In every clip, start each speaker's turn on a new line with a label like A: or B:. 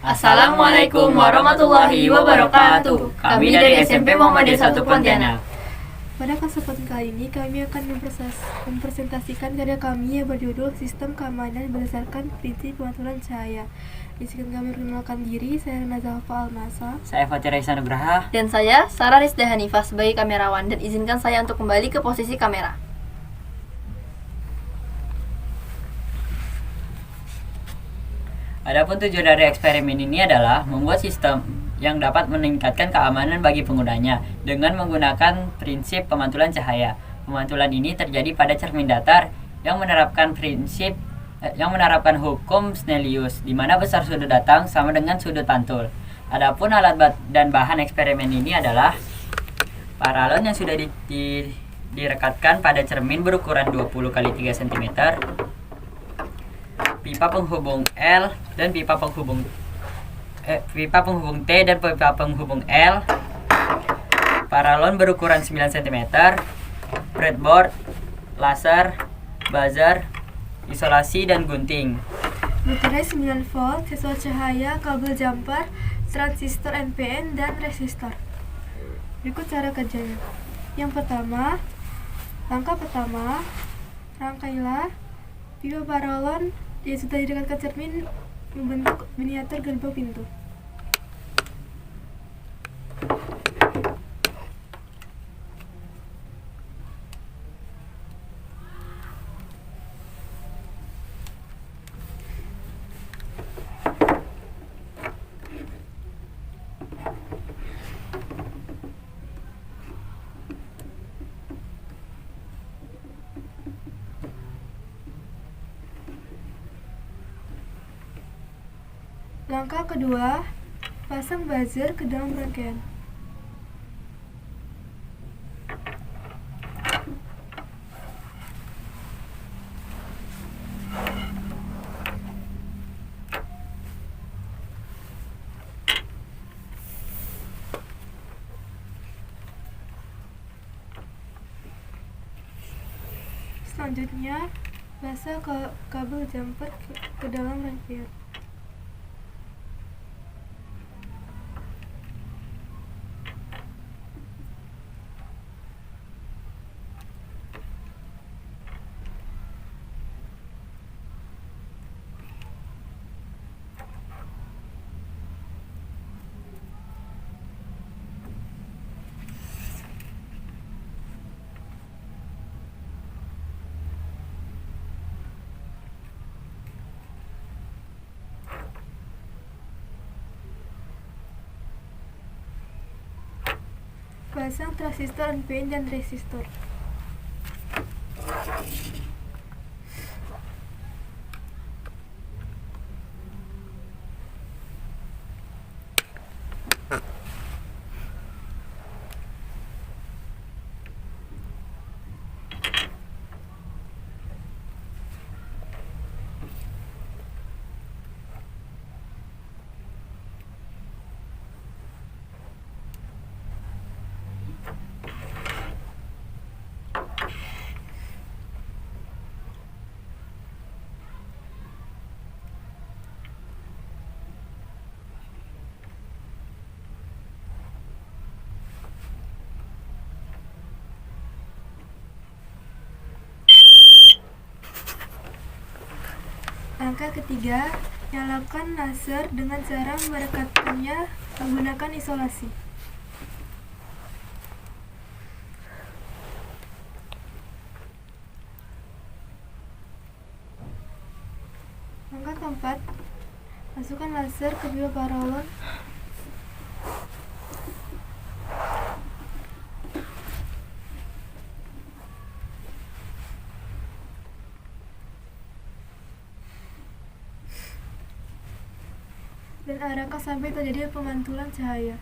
A: Assalamualaikum warahmatullahi wabarakatuh. Kami dari SMP Muhammadiyah 1 Pontianak.
B: Pada kesempatan kali ini kami akan mempresentasikan karya kami yang berjudul Sistem Keamanan Berdasarkan Prinsip Pengaturan Cahaya. Izinkan kami perkenalkan diri, saya Rena Zalfa Almasa.
C: Saya Fatir Raisa Nugraha.
A: Dan saya Sarah Rizda Hanifah sebagai kamerawan. Dan izinkan saya untuk kembali ke posisi kamera.
C: Adapun tujuan dari eksperimen ini adalah membuat sistem yang dapat meningkatkan keamanan bagi penggunanya dengan menggunakan prinsip pemantulan cahaya. Pemantulan ini terjadi pada cermin datar yang menerapkan hukum Snellius, di mana besar sudut datang sama dengan sudut pantul. Adapun alat dan bahan eksperimen ini adalah paralon yang sudah direkatkan pada cermin berukuran 20 x 3 cm, pipa penghubung L dan pipa penghubung T dan pipa penghubung L, paralon berukuran 9 cm, breadboard, laser, buzzer, isolasi dan gunting.
B: Baterai 9 volt, sensor cahaya, kabel jumper, transistor NPN, dan resistor. Berikut cara kerjanya. Langkah pertama, rangkailah pipa paralon yang sudah didekatkan cermin membentuk miniatur gerbang pintu. Langkah kedua, pasang buzzer ke dalam rangkaian. Selanjutnya, pasang kabel jumper ke dalam rangkaian. Pasang transistor NPN dan resistor. Langkah ketiga, nyalakan laser dengan cara merekatkannya menggunakan isolasi. Langkah keempat, masukkan laser ke pipa paralon. Dan arahkan sampai terjadi pemantulan cahaya.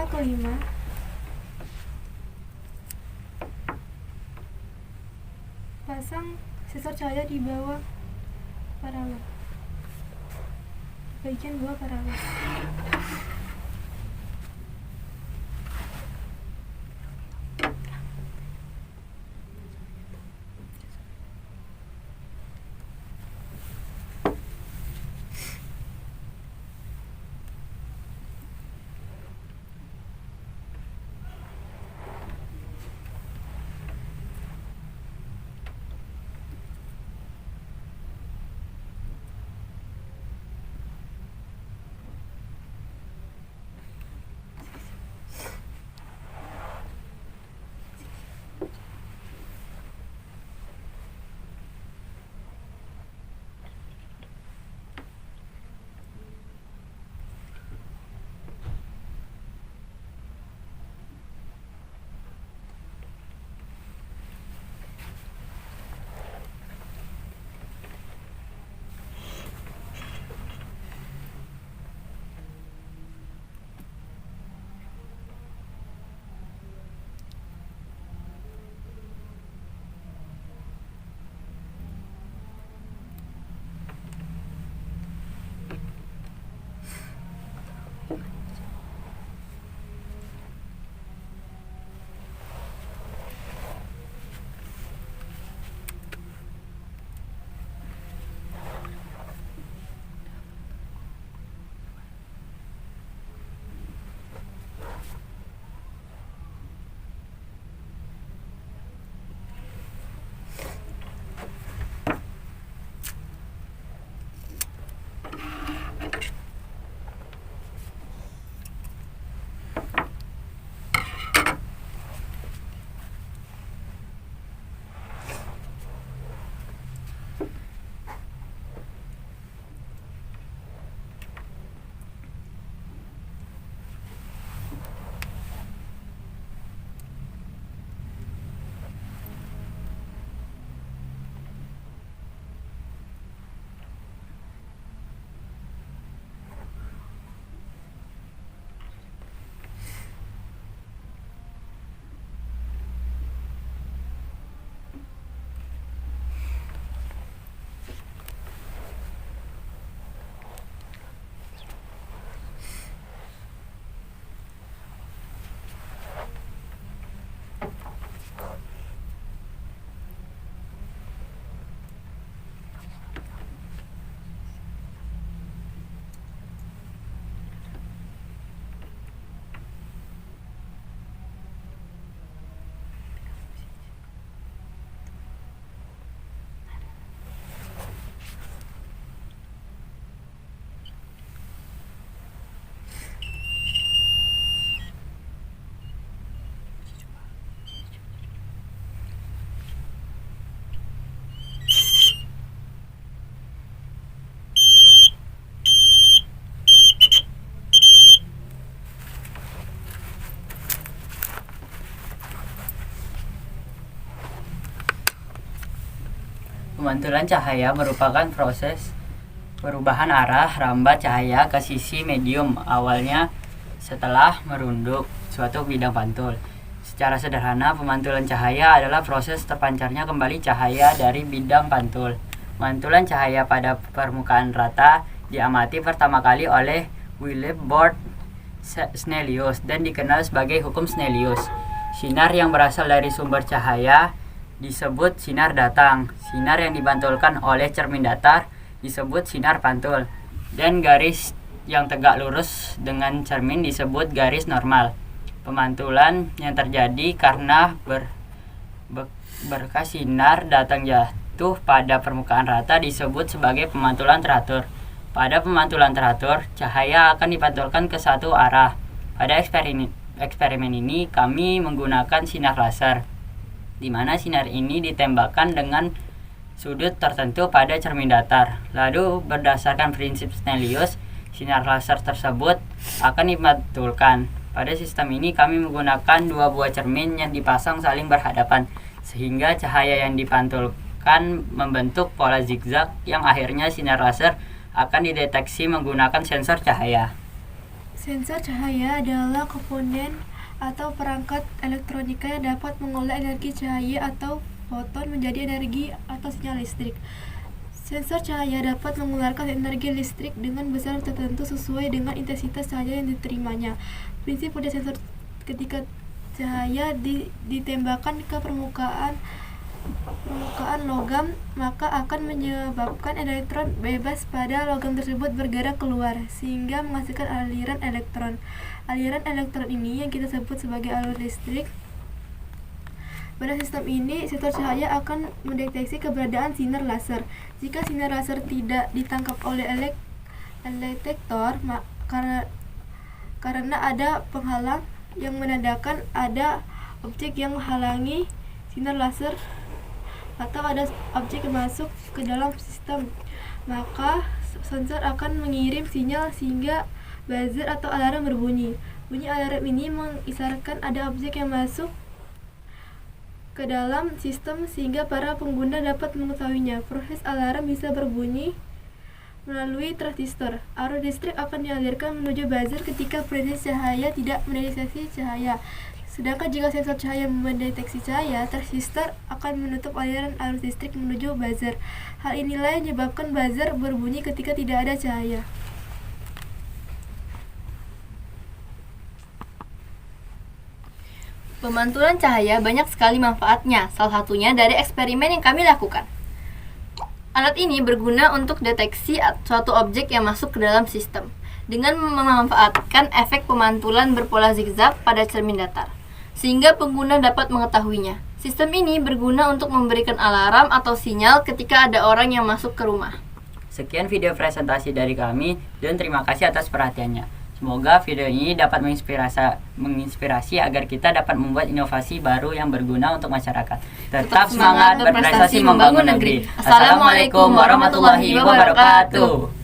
B: kelima, pasang sensor cahaya di bawah paralon, bagian bawah paralon.
C: Pemantulan cahaya merupakan proses perubahan arah rambat cahaya ke sisi medium awalnya setelah merunduk suatu bidang pantul. Secara sederhana, pemantulan cahaya adalah proses terpancarnya kembali cahaya dari bidang pantul. Pemantulan cahaya pada permukaan rata diamati pertama kali oleh Willibrord Snellius dan dikenal sebagai hukum Snellius. Sinar yang berasal dari sumber cahaya disebut sinar datang. Sinar yang dipantulkan oleh cermin datar disebut sinar pantul. Dan garis yang tegak lurus dengan cermin disebut garis normal. Pemantulan yang terjadi karena berkas sinar datang jatuh pada permukaan rata disebut sebagai pemantulan teratur. Pada pemantulan teratur, cahaya akan dipantulkan ke satu arah. Pada eksperimen ini kami menggunakan sinar laser, di mana sinar ini ditembakkan dengan sudut tertentu pada cermin datar. Lalu berdasarkan prinsip Snellius, sinar laser tersebut akan dipantulkan. Pada sistem ini kami menggunakan dua buah cermin yang dipasang saling berhadapan, sehingga cahaya yang dipantulkan membentuk pola zigzag yang akhirnya sinar laser akan dideteksi menggunakan sensor cahaya.
B: Sensor cahaya adalah komponen atau perangkat elektronika yang dapat mengolah energi cahaya atau foton menjadi energi atau sinyal listrik. Sensor cahaya dapat mengeluarkan energi listrik dengan besar tertentu sesuai dengan intensitas cahaya yang diterimanya. Prinsip pada sensor: ketika cahaya ditembakkan ke permukaan logam, maka akan menyebabkan elektron bebas pada logam tersebut bergerak keluar, sehingga menghasilkan aliran elektron. Aliran elektron ini yang kita sebut sebagai alur listrik. Pada sistem ini, sensor cahaya akan mendeteksi keberadaan sinar laser. Jika sinar laser tidak ditangkap oleh detektor, karena ada penghalang yang menandakan ada objek yang menghalangi sinar laser atau ada objek yang masuk ke dalam sistem, maka sensor akan mengirim sinyal sehingga buzzer atau alarm berbunyi. Bunyi alarm ini mengisyaratkan ada objek yang masuk ke dalam sistem sehingga para pengguna dapat mengetahuinya. Proses alarm bisa berbunyi melalui transistor. Arus listrik akan dialirkan menuju buzzer ketika prinsip cahaya tidak mendeteksi cahaya. Sedangkan jika sensor cahaya mendeteksi cahaya, transistor akan menutup aliran arus listrik menuju buzzer. Hal inilah yang menyebabkan buzzer berbunyi ketika tidak ada cahaya.
A: Pemantulan cahaya banyak sekali manfaatnya, salah satunya dari eksperimen yang kami lakukan. Alat ini berguna untuk deteksi suatu objek yang masuk ke dalam sistem, dengan memanfaatkan efek pemantulan berpola zigzag pada cermin datar, sehingga pengguna dapat mengetahuinya. Sistem ini berguna untuk memberikan alarm atau sinyal ketika ada orang yang masuk ke rumah.
C: Sekian video presentasi dari kami dan terima kasih atas perhatiannya. Semoga video ini dapat menginspirasi agar kita dapat membuat inovasi baru yang berguna untuk masyarakat. Tetap semangat berprestasi membangun negeri. Assalamualaikum warahmatullahi wabarakatuh.